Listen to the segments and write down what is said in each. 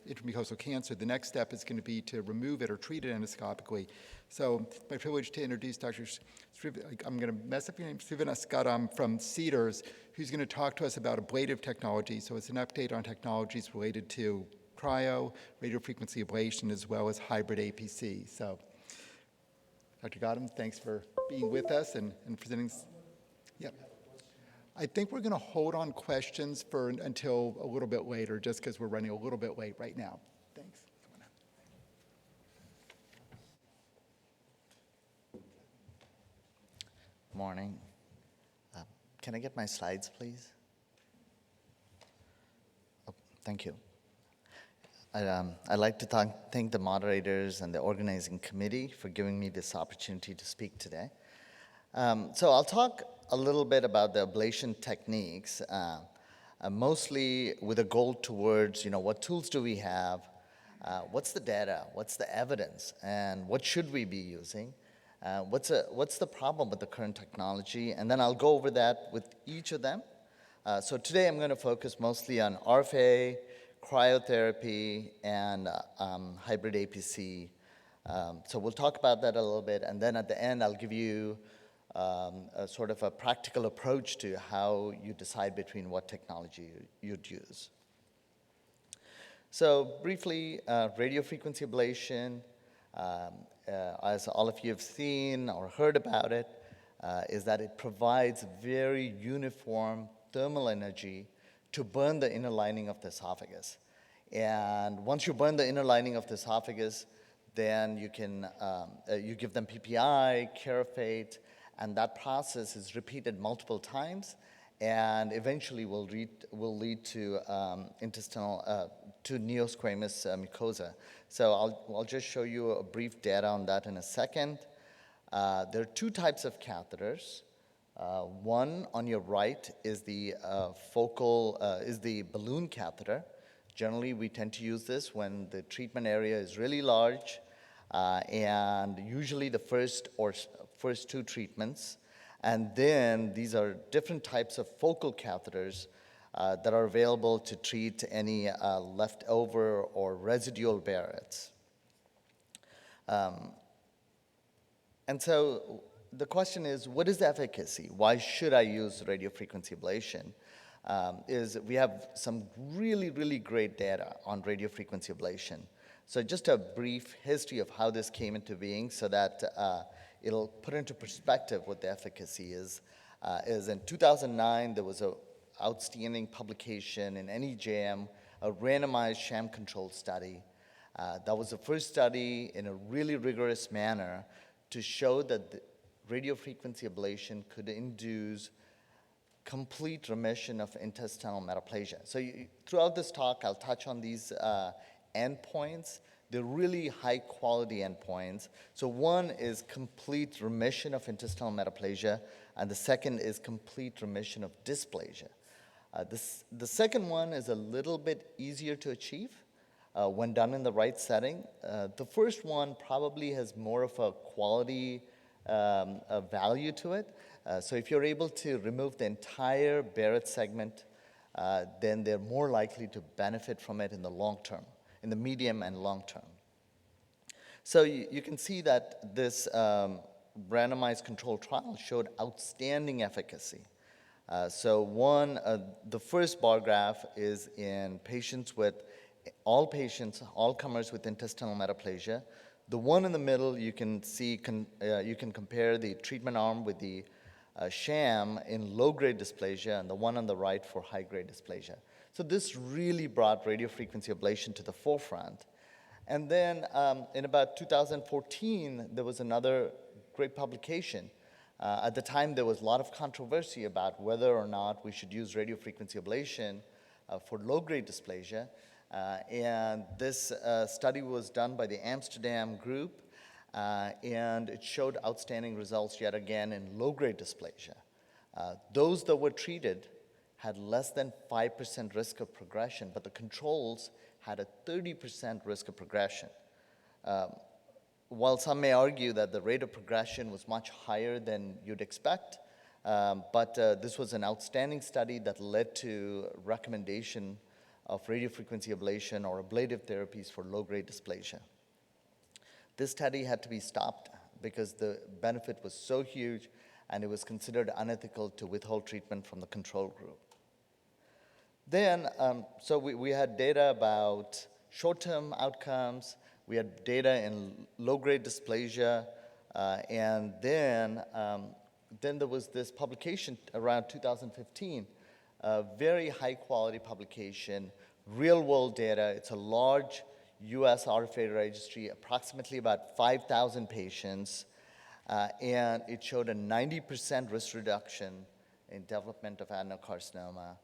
intramucosal cancer, the next step is going to be to remove it or treat it endoscopically. So it's my privilege to introduce Dr. I'm going to mess up your name, Srinivas Gaddam from Cedars, who's going to talk to us about ablative technology. So it's an update on technologies related to cryo, radiofrequency ablation, as well as hybrid APC. So Dr. Gaddam, thanks for being with us and presenting. Yep. I think we're going to hold on questions until a little bit later, just because we're running a little bit late right now. Thanks. Come on. Morning. Can I get my slides, please? Oh, thank you. I'd like to thank the moderators and the organizing committee for giving me this opportunity to speak today. So I'll talk a little bit about the ablation techniques, mostly with a goal towards, what tools do we have, what's the data, what's the evidence, and what should we be using, what's the problem with the current technology, and then I'll go over that with each of them. So today I'm going to focus mostly on RFA, cryotherapy, and hybrid APC. So we'll talk about that a little bit, and then at the end I'll give you a sort of a practical approach to how you decide between what technology you'd use. So briefly, radiofrequency ablation, as all of you have seen or heard about it, is that it provides very uniform thermal energy to burn the inner lining of the esophagus. And once you burn the inner lining of the esophagus, then you can you give them PPI, Carafate, and that process is repeated multiple times, and eventually will lead to intestinal to neosquamous mucosa. So I'll just show you a brief data on that in a second. There are two types of catheters. One on your right is the balloon catheter. Generally, we tend to use this when the treatment area is really large, and usually the first two treatments. And then these are different types of focal catheters that are available to treat any leftover or residual Barrett's. And so the question is, what is the efficacy? Why should I use radiofrequency ablation? We have some really, really great data on radiofrequency ablation. So just a brief history of how this came into being so that it'll put into perspective what the efficacy is in 2009, there was an outstanding publication in NEJM, a randomized sham-controlled study. That was the first study in a really rigorous manner to show that the radiofrequency ablation could induce complete remission of intestinal metaplasia. So throughout this talk, I'll touch on these endpoints. They're really high-quality endpoints. So one is complete remission of intestinal metaplasia, and the second is complete remission of dysplasia. The second one is a little bit easier to achieve when done in the right setting. The first one probably has more of a quality value to it. So if you're able to remove the entire Barrett segment, then they're more likely to benefit from it in the long term, in the medium and long term. So you can see that this randomized controlled trial showed outstanding efficacy. The first bar graph is in patients with, all comers with intestinal metaplasia. The one in the middle, you can see, you can compare the treatment arm with the sham in low-grade dysplasia, and the one on the right for high-grade dysplasia. So this really brought radiofrequency ablation to the forefront. And then in about 2014, there was another great publication. At the time, there was a lot of controversy about whether or not we should use radiofrequency ablation for low-grade dysplasia. And this study was done by the Amsterdam group, and it showed outstanding results yet again in low-grade dysplasia. Those that were treated had less than 5% risk of progression, but the controls had a 30% risk of progression. While some may argue that the rate of progression was much higher than you'd expect, but this was an outstanding study that led to recommendation of radiofrequency ablation or ablative therapies for low-grade dysplasia. This study had to be stopped because the benefit was so huge and it was considered unethical to withhold treatment from the control group. Then, so we had data about short-term outcomes, we had data in low-grade dysplasia, and then there was this publication around 2015, a very high-quality publication, real-world data. It's a large US RFA registry, approximately about 5,000 patients, and it showed a 90% risk reduction in development of adenocarcinoma.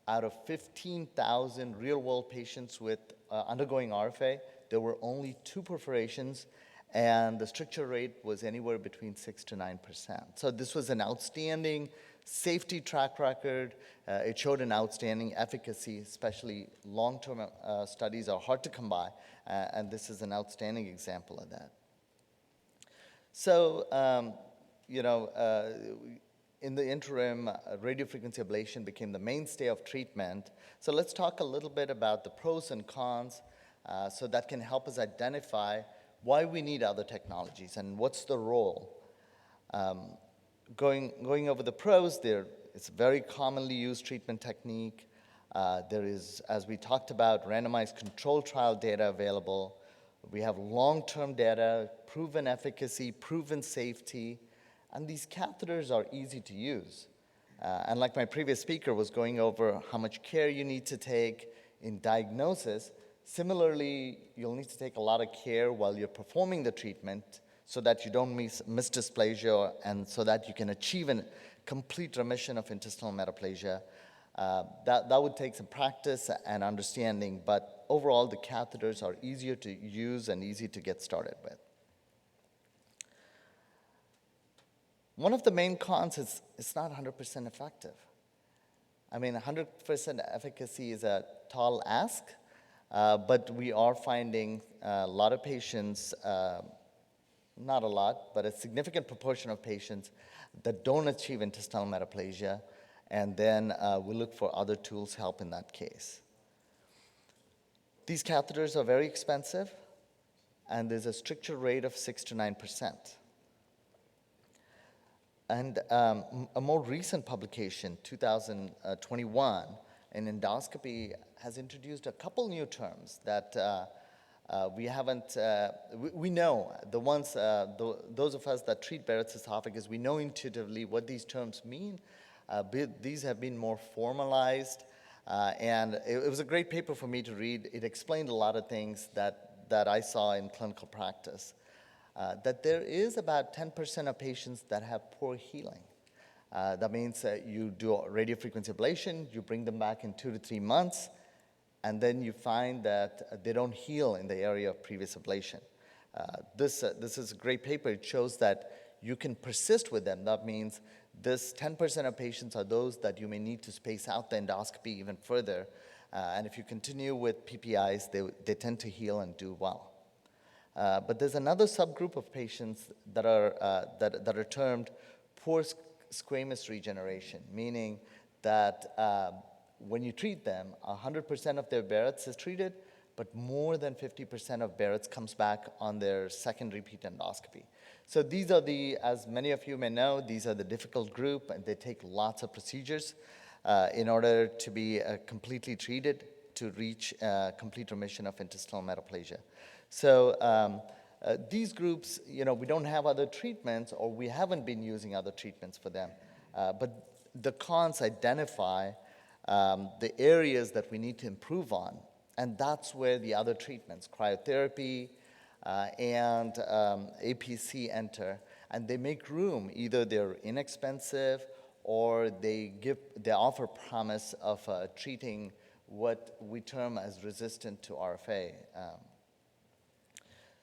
Out of 15,000 real-world patients with undergoing RFA, there were only 2 perforations, and the stricture rate was anywhere between 6 to 9%. So this was an outstanding safety track record. It showed an outstanding efficacy, especially long-term studies are hard to come by, and this is an outstanding example of that. So, in the interim, radiofrequency ablation became the mainstay of treatment. So let's talk a little bit about the pros and cons, so that can help us identify why we need other technologies and what's the role. Going over the pros, it's a very commonly used treatment technique. There is, as we talked about, randomized control trial data available. We have long-term data, proven efficacy, proven safety, and these catheters are easy to use. And like my previous speaker was going over how much care you need to take in diagnosis, similarly, you'll need to take a lot of care while you're performing the treatment so that you don't miss dysplasia and so that you can achieve a complete remission of intestinal metaplasia. That would take some practice and understanding, but overall, the catheters are easier to use and easy to get started with. One of the main cons is it's not 100% effective. I mean, 100% efficacy is a tall ask, but we are finding a lot of patients, not a lot, but a significant proportion of patients that don't achieve intestinal metaplasia, and then we look for other tools help in that case. These catheters are very expensive, and there's a stricture rate of 6 to 9%. And a more recent publication, 2021, in endoscopy, has introduced a couple new terms that we haven't, we know, those of us that treat Barrett's esophagus, we know intuitively what these terms mean. These have been more formalized, and it was a great paper for me to read. It explained a lot of things that I saw in clinical practice. That there is about 10% of patients that have poor healing. That means that you do radiofrequency ablation, you bring them back in 2 to 3 months, and then you find that they don't heal in the area of previous ablation. This is a great paper. It shows that you can persist with them. That means this 10% of patients are those that you may need to space out the endoscopy even further. And if you continue with PPIs, they tend to heal and do well. But there's another subgroup of patients that are termed poor squamous regeneration, meaning that when you treat them, 100% of their Barrett's is treated, but more than 50% of Barrett's comes back on their second repeat endoscopy. So these are as many of you may know, these are the difficult group, and they take lots of procedures in order to be completely treated to reach complete remission of intestinal metaplasia. So these groups, we don't have other treatments, or we haven't been using other treatments for them. But the cons identify the areas that we need to improve on, and that's where the other treatments, cryotherapy and APC enter, and they make room. Either they're inexpensive or they offer promise of treating what we term as resistant to RFA.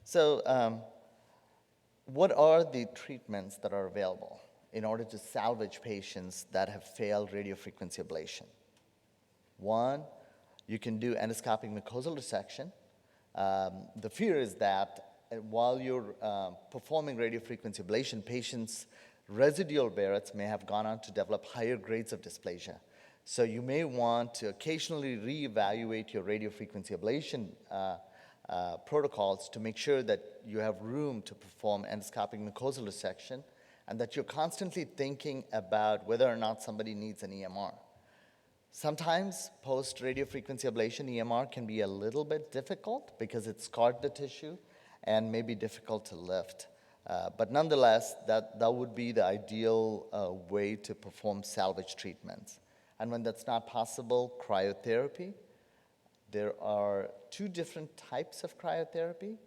So what are the treatments that are available in order to salvage patients that have failed radiofrequency ablation? One, you can do endoscopic mucosal resection. The fear is that while you're performing radiofrequency ablation, patients' residual Barrett's may have gone on to develop higher grades of dysplasia. So you may want to occasionally reevaluate your radiofrequency ablation protocols to make sure that you have room to perform endoscopic mucosal resection and that you're constantly thinking about whether or not somebody needs an EMR. Sometimes post-radiofrequency ablation, EMR can be a little bit difficult because it scarred the tissue and may be difficult to lift. But nonetheless, that would be the ideal way to perform salvage treatments. And when that's not possible, cryotherapy. There are two different types of cryotherapy.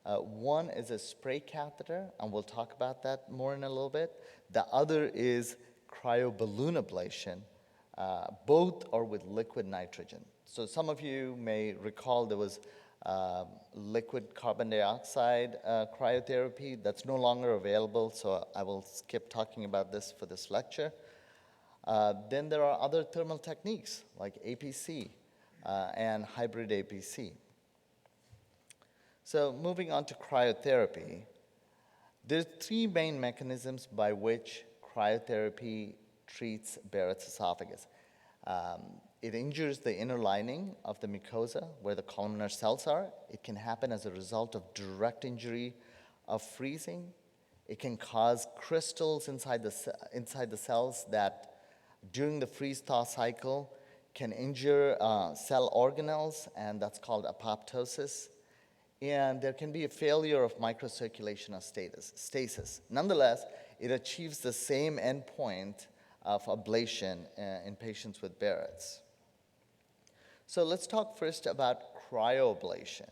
One is a spray catheter, and we'll talk about that more in a little bit. The other is cryoballoon ablation. Both are with liquid nitrogen. So some of you may recall there was liquid carbon dioxide cryotherapy that's no longer available, so I will skip talking about this for this lecture. Then there are other thermal techniques like APC and hybrid APC. So moving on to cryotherapy, there's three main mechanisms by which cryotherapy treats Barrett's esophagus. It injures the inner lining of the mucosa where the columnar cells are. It can happen as a result of direct injury of freezing. It can cause crystals inside the cells that during the freeze-thaw cycle can injure cell organelles, and that's called apoptosis. And there can be a failure of microcirculation of stasis. Nonetheless, it achieves the same endpoint of ablation in patients with Barrett's. So let's talk first about cryoablation,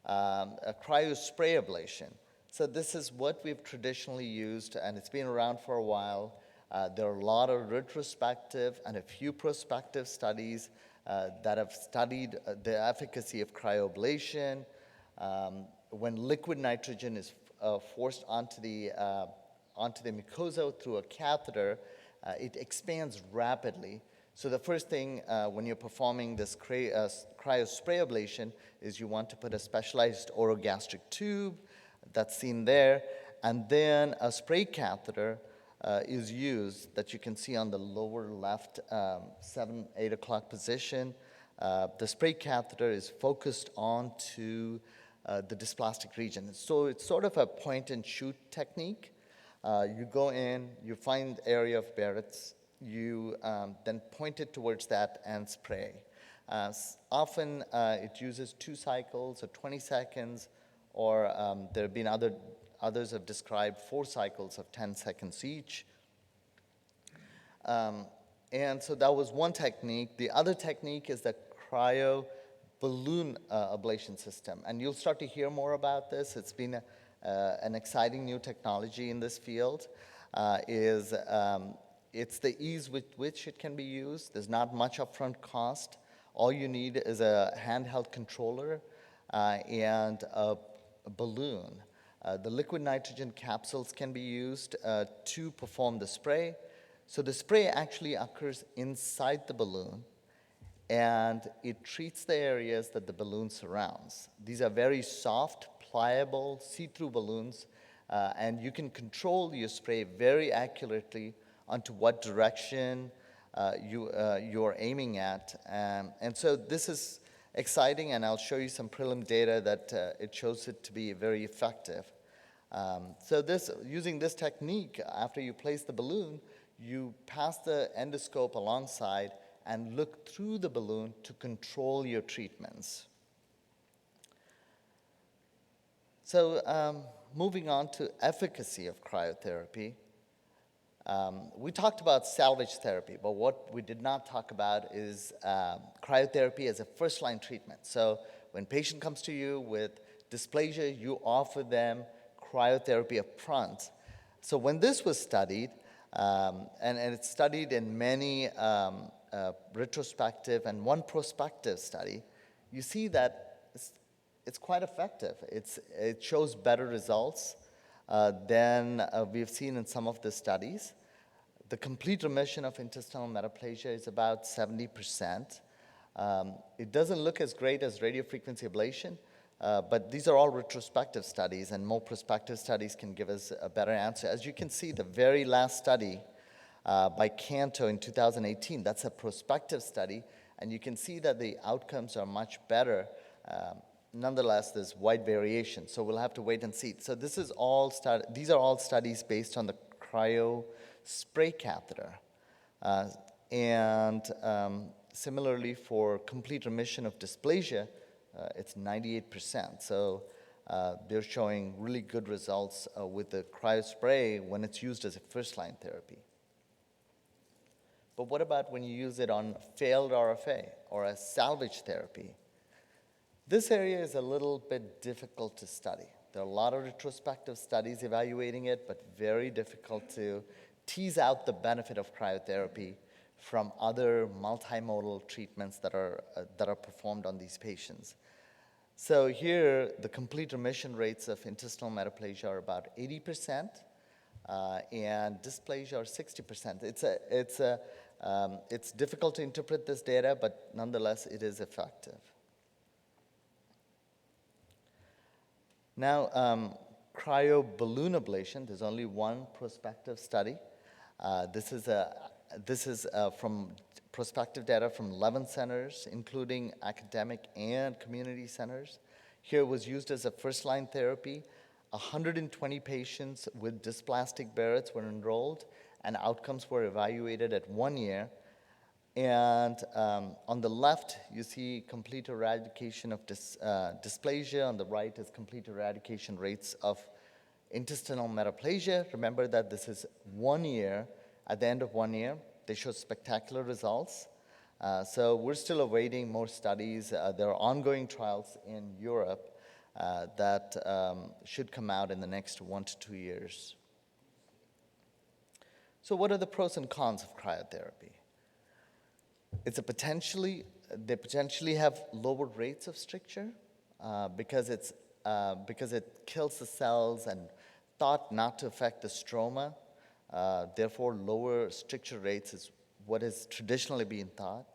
a cryospray ablation. So this is what we've traditionally used, and it's been around for a while. There are a lot of retrospective and a few prospective studies that have studied the efficacy of cryoablation. When liquid nitrogen is forced onto the mucosa through a catheter, it expands rapidly. So the first thing when you're performing this cryospray ablation is you want to put a specialized orogastric tube that's seen there, and then a spray catheter is used that you can see on the lower left 7, 8 o'clock position. The spray catheter is focused onto the dysplastic region. So it's sort of a point and shoot technique. You go in, you find the area of Barrett's, you then point it towards that and spray. Often it uses 2 cycles or 20 seconds, or there have been others have described 4 cycles of 10 seconds each. And so that was one technique. The other technique is the cryoballoon ablation system. And you'll start to hear more about this. It's been an exciting new technology in this field. It's the ease with which it can be used. There's not much upfront cost. All you need is a handheld controller and a balloon. The liquid nitrogen capsules can be used to perform the spray. So the spray actually occurs inside the balloon, and it treats the areas that the balloon surrounds. These are very soft, pliable, see-through balloons, and you can control your spray very accurately onto what direction you're aiming at. And so this is exciting, and I'll show you some prelim data that it shows it to be very effective. So using this technique, after you place the balloon, you pass the endoscope alongside and look through the balloon to control your treatments. So moving on to efficacy of cryotherapy. We talked about salvage therapy, but what we did not talk about is cryotherapy as a first-line treatment. So when a patient comes to you with dysplasia, you offer them cryotherapy up front. So when this was studied, and it's studied in many retrospective and one prospective study, you see that it's quite effective. It shows better results than we've seen in some of the studies. The complete remission of intestinal metaplasia is about 70%. It doesn't look as great as radiofrequency ablation, but these are all retrospective studies, and more prospective studies can give us a better answer. As you can see, the very last study by Canto in 2018. That's a prospective study, and you can see that the outcomes are much better. Nonetheless, there's wide variation, so we'll have to wait and see. So these are all studies based on the Cryospray catheter. And similarly, for complete remission of dysplasia, it's 98%. So they're showing really good results with the Cryospray when it's used as a first-line therapy. But what about when you use it on failed RFA or as salvage therapy? This area is a little bit difficult to study. There are a lot of retrospective studies evaluating it, but very difficult to tease out the benefit of cryotherapy from other multimodal treatments that are performed on these patients. So here, the complete remission rates of intestinal metaplasia are about 80%, and dysplasia are 60%. It's difficult to interpret this data, but nonetheless, it is effective. Now, cryoballoon ablation, there's only one prospective study. This is from prospective data from 11 centers, including academic and community centers. Here it was used as a first-line therapy. 120 patients with dysplastic Barrett's were enrolled, and outcomes were evaluated at 1 year. And on the left, you see complete eradication of dysplasia. On the right is complete eradication rates of intestinal metaplasia. Remember that this is 1 year. At the end of 1 year, they show spectacular results. So we're still awaiting more studies. There are ongoing trials in Europe that should come out in the next 1 to 2 years. So what are the pros and cons of cryotherapy? They potentially have lower rates of stricture because it kills the cells and thought not to affect the stroma. Therefore, lower stricture rates is what has traditionally been thought.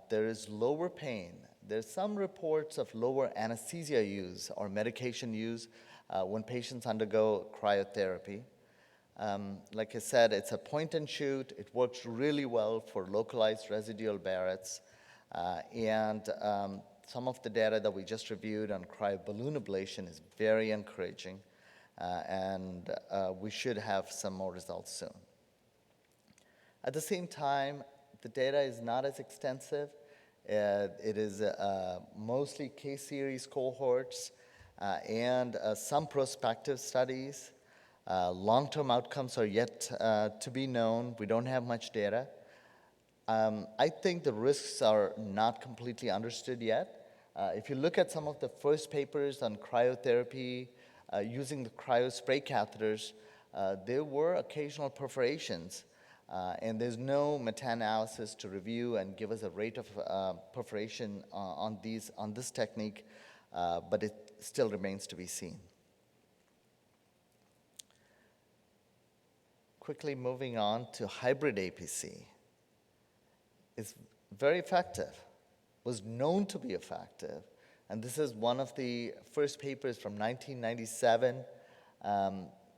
There is lower pain. There's some reports of lower anesthesia use or medication use when patients undergo cryotherapy. Like I said, it's a point and shoot. It works really well for localized residual Barrett's. And some of the data that we just reviewed on cryoballoon ablation is very encouraging. And we should have some more results soon. At the same time, the data is not as extensive. It is mostly case series cohorts and some prospective studies. Long-term outcomes are yet to be known. We don't have much data. I think the risks are not completely understood yet. If you look at some of the first papers on cryotherapy using the Cryospray catheters, there were occasional perforations, and there's no meta-analysis to review and give us a rate of perforation on this technique, but it still remains to be seen. Quickly moving on to hybrid APC. It's very effective, was known to be effective, and this is one of the first papers from 1997.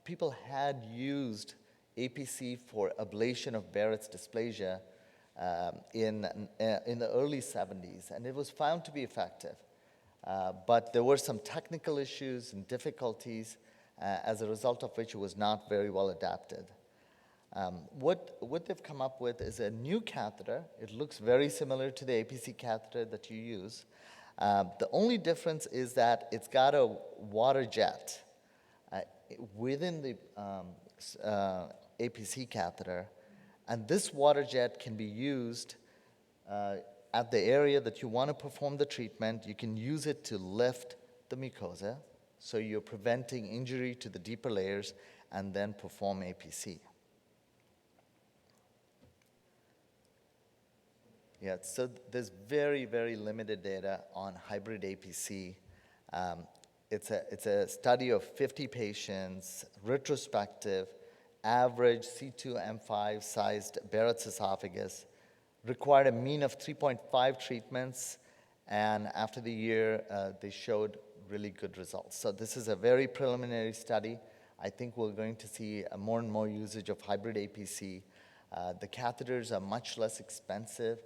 People had used APC for ablation of Barrett's dysplasia in the early 70s, and it was found to be effective. But there were some technical issues and difficulties as a result of which it was not very well adapted. What they've come up with is a new catheter. It looks very similar to the APC catheter that you use. The only difference is that it's got a water jet within the APC catheter, and this water jet can be used at the area that you want to perform the treatment. You can use it to lift the mucosa, so you're preventing injury to the deeper layers, and then perform APC. Yeah, so there's very, very limited data on hybrid APC. It's a study of 50 patients, retrospective, average C2-M5 sized Barrett's esophagus, required a mean of 3.5 treatments, and after the year, they showed really good results. So this is a very preliminary study. I think we're going to see more and more usage of hybrid APC. The catheters are much less expensive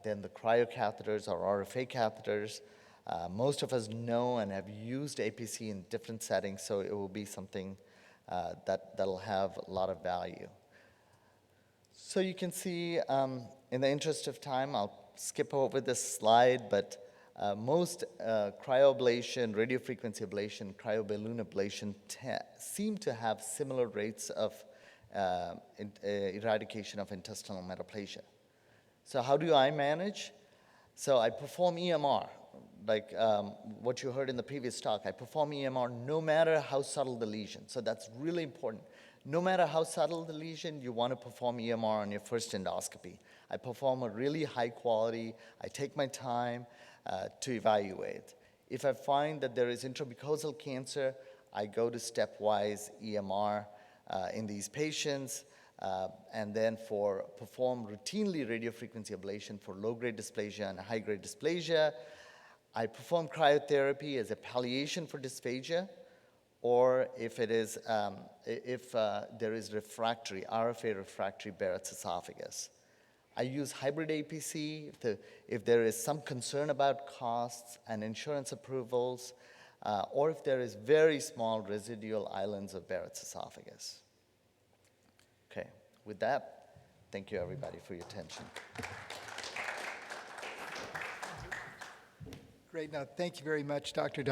than the cryo catheters or RFA catheters. Most of us know and have used APC in different settings, so it will be something that'll have a lot of value. So you can see, in the interest of time, I'll skip over this slide, but most cryoablation, radiofrequency ablation, cryoballoon ablation seem to have similar rates of eradication of intestinal metaplasia. So how do I manage? So I perform EMR, like what you heard in the previous talk. I perform EMR no matter how subtle the lesion. So that's really important. No matter how subtle the lesion, you want to perform EMR on your first endoscopy. I perform a really high quality, I take my time to evaluate. If I find that there is intramucosal cancer, I go to stepwise EMR in these patients, and then perform routinely radiofrequency ablation for low-grade dysplasia and high-grade dysplasia. I perform cryotherapy as a palliation for dysphagia, or if it is, there is refractory, RFA refractory Barrett's esophagus. I use hybrid APC if there is some concern about costs and insurance approvals, or if there is very small residual islands of Barrett's esophagus. Okay, with that, thank you everybody for your attention. Great. Now, thank you very much, Dr.